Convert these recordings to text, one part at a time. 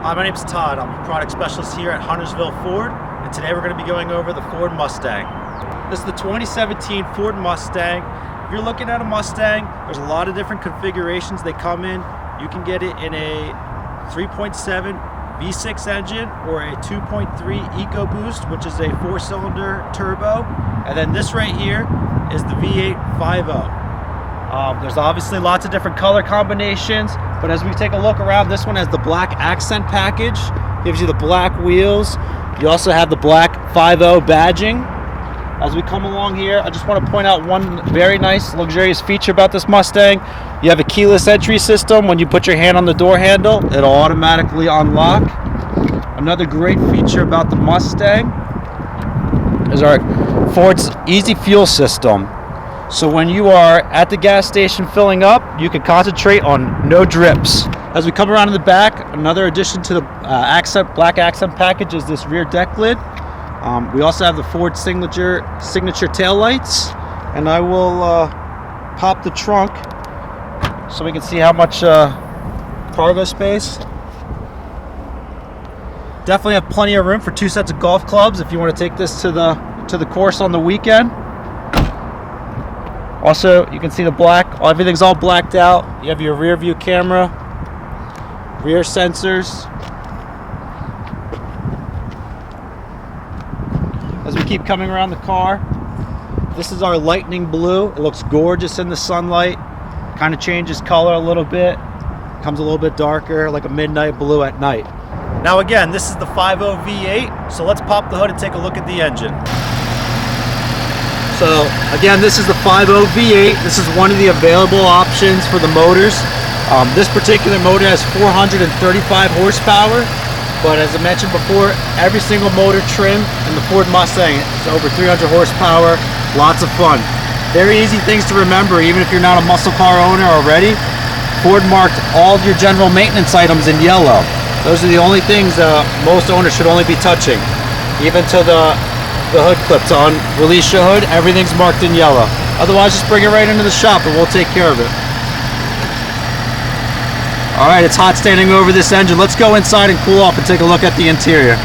Hi, my name is Todd. I'm a product specialist here at Huntersville Ford, and today we're going to be going over the Ford Mustang. This is the 2017 Ford Mustang. If you're looking at a Mustang, there's a lot of different configurations they come in. You can get it in a 3.7 V6 engine or a 2.3 EcoBoost, which is a 4-cylinder turbo. And then this right here is the V8 5.0. There's obviously lots of different color combinations, but as we take a look around, this one has the black accent package, gives you the black wheels. You also have the black 5.0 badging. As we come along here, I just want to point out one very nice luxurious feature about this Mustang. You have a keyless entry system. When you put your hand on the door handle, it'll automatically unlock. Another great feature about the Mustang is our Ford's easy fuel system. So when you are at the gas station filling up, you can concentrate on no drips. As we come around in the back, another addition to the black accent package is this rear deck lid. We also have the Ford signature tail lights, and I will pop the trunk so we can see how much cargo space. Definitely have plenty of room for 2 sets of golf clubs if you want to take this to the course on the weekend. Also, you can see the black, everything's all blacked out. You have your rear view camera, rear sensors. As we keep coming around the car, this is our lightning blue. It looks gorgeous in the sunlight. Kind of changes color a little bit. Comes a little bit darker, like a midnight blue at night. Now again, this is the 5.0 V8, so let's pop the hood and take a look at the engine. So again, this is the 5.0 V8. This is one of the available options for the motors. This particular motor has 435 horsepower, but as I mentioned before, every single motor trim in the Ford Mustang is over 300 horsepower. Lots of fun. Very easy things to remember, even if you're not a muscle car owner already. Ford marked all of your general maintenance items in yellow. Those are the only things most owners should only be touching. Even to the hood clips on. Release your hood, everything's marked in yellow. Otherwise, just bring it right into the shop and we'll take care of it. Alright, it's hot standing over this engine. Let's go inside and cool off and take a look at the interior.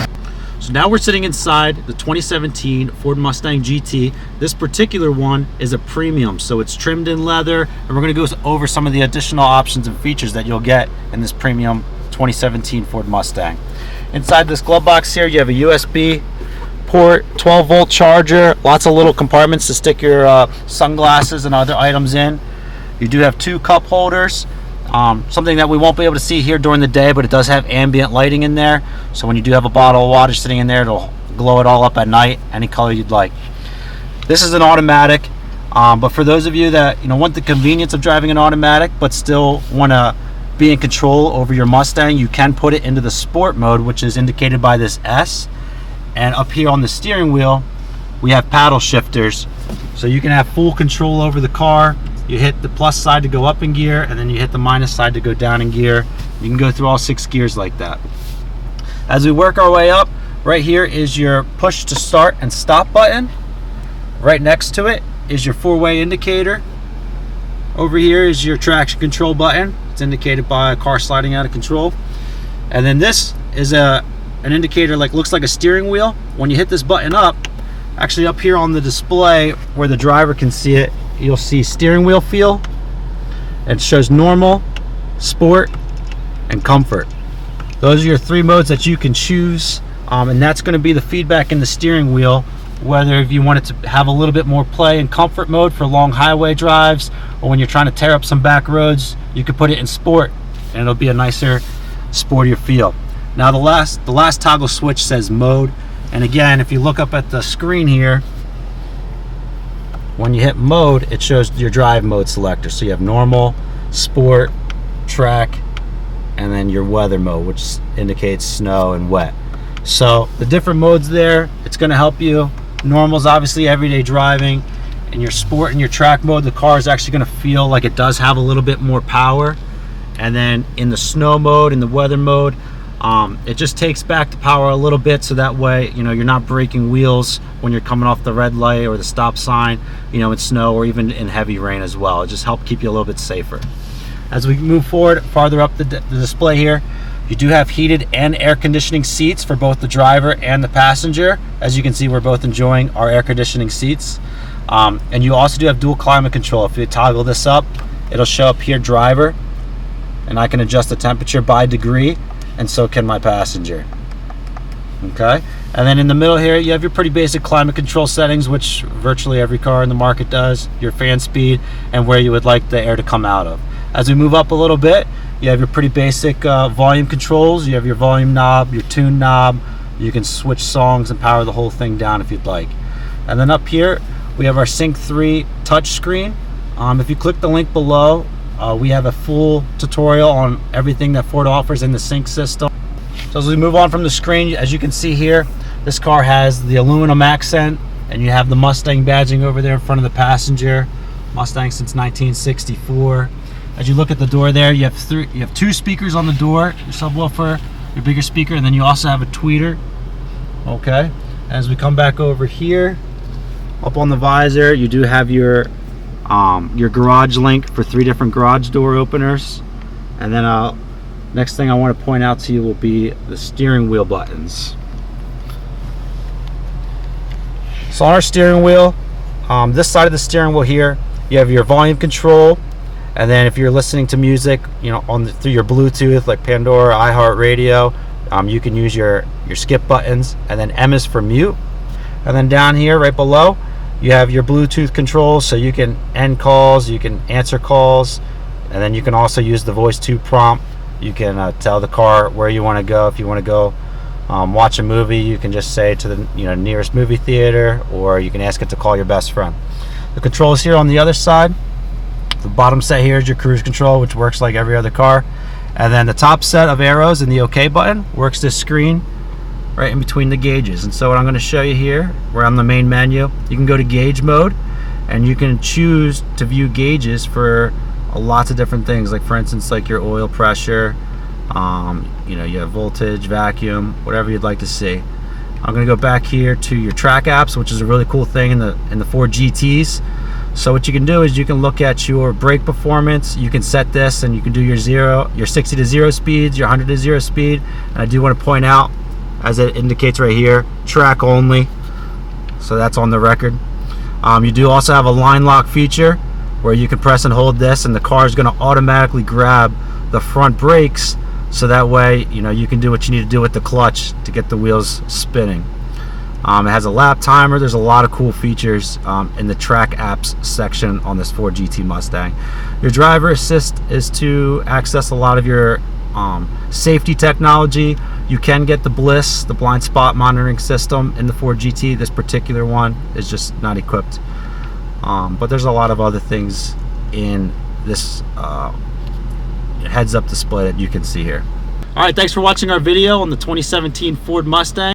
So now we're sitting inside the 2017 Ford Mustang GT. This particular one is a premium, so it's trimmed in leather, and we're going to go over some of the additional options and features that you'll get in this premium 2017 Ford Mustang. Inside this glove box here, you have a USB port, 12-volt charger, lots of little compartments to stick your sunglasses and other items in. You do have 2 cup holders, something that we won't be able to see here during the day, but it does have ambient lighting in there, so when you do have a bottle of water sitting in there, it'll glow it all up at night, any color you'd like. This is an automatic, but for those of you that want the convenience of driving an automatic but still want to be in control over your Mustang, you can put it into the sport mode, which is indicated by this S. And up here on the steering wheel, we have paddle shifters, so you can have full control over the car. You hit the plus side to go up in gear, and then you hit the minus side to go down in gear. You can go through all 6 gears like that. As we work our way up, right here is your push to start and stop button. Right next to it is your 4-way indicator. Over here is your traction control button. It's indicated by a car sliding out of control. And then this is an indicator, looks like a steering wheel. When you hit this button up, actually up here on the display where the driver can see it, you'll see steering wheel feel. It shows normal, sport, and comfort. Those are your 3 modes that you can choose, and that's going to be the feedback in the steering wheel, whether if you want it to have a little bit more play in comfort mode for long highway drives, or when you're trying to tear up some back roads, you can put it in sport and it'll be a nicer, sportier feel. Now the last toggle switch says mode, and again, if you look up at the screen here, when you hit mode, it shows your drive mode selector. So you have normal, sport, track, and then your weather mode, which indicates snow and wet. So the different modes there, it's going to help you. Normal is obviously everyday driving. In your sport and your track mode, the car is actually going to feel like it does have a little bit more power. And then in the snow mode, in the weather mode, it just takes back the power a little bit, so that way you're not breaking wheels when you're coming off the red light or the stop sign, in snow or even in heavy rain as well. It just helps keep you a little bit safer. As we move forward farther up the display here, You do have heated and air conditioning seats for both the driver and the passenger. As you can see, we're both enjoying our air conditioning seats. And you also do have dual climate control. If you toggle this up, it'll show up here driver, and I can adjust the temperature by degree, and so can my passenger. Okay, and then in the middle here you have your pretty basic climate control settings, which virtually every car in the market does. Your fan speed and where you would like the air to come out of. As we move up a little bit, you have your pretty basic volume controls. You have your volume knob, your tune knob. You can switch songs and power the whole thing down if you'd like. And then up here we have our Sync 3 touch screen. If you click the link below, we have a full tutorial on everything that Ford offers in the Sync system. So as we move on from the screen, as you can see here, this car has the aluminum accent, and you have the Mustang badging over there in front of the passenger. Mustang since 1964. As you look at the door there, you have two speakers on the door, your subwoofer, your bigger speaker, and then you also have a tweeter. Okay. As we come back over here, up on the visor, you do have your garage link for 3 different garage door openers. And then next thing I want to point out to you will be the steering wheel buttons. So on our steering wheel, this side of the steering wheel here, you have your volume control, and then if you're listening to music, through your Bluetooth like Pandora, iHeartRadio, you can use your skip buttons, and then M is for mute. And then down here right below, you have your Bluetooth controls, so you can end calls, you can answer calls, and then you can also use the voice to prompt. You can tell the car where you want to go. If you want to go watch a movie, you can just say to the nearest movie theater, or you can ask it to call your best friend. The controls here on the other side. The bottom set here is your cruise control, which works like every other car, and then the top set of arrows and the OK button works this screen right in between the gauges. And so what I'm going to show you here, we're on the main menu. You can go to gauge mode, and you can choose to view gauges for lots of different things, like for instance like your oil pressure, you have voltage, vacuum, whatever you'd like to see. I'm going to go back here to your track apps, which is a really cool thing in the Ford GTs. So what you can do is you can look at your brake performance. You can set this, and you can do your 60 to 0 speeds, your 100 to 0 speed. And I do want to point out, as it indicates right here, track only, so that's on the record. You do also have a line lock feature where you can press and hold this, and the car is going to automatically grab the front brakes, so that way you can do what you need to do with the clutch to get the wheels spinning. It has a lap timer. There's a lot of cool features in the track apps section on this Ford GT Mustang. Your driver assist is to access a lot of your safety technology. You can get the Bliss, the blind spot monitoring system, in the Ford GT. This particular one is just not equipped. But there's a lot of other things in this heads-up display that you can see here. All right, thanks for watching our video on the 2017 Ford Mustang.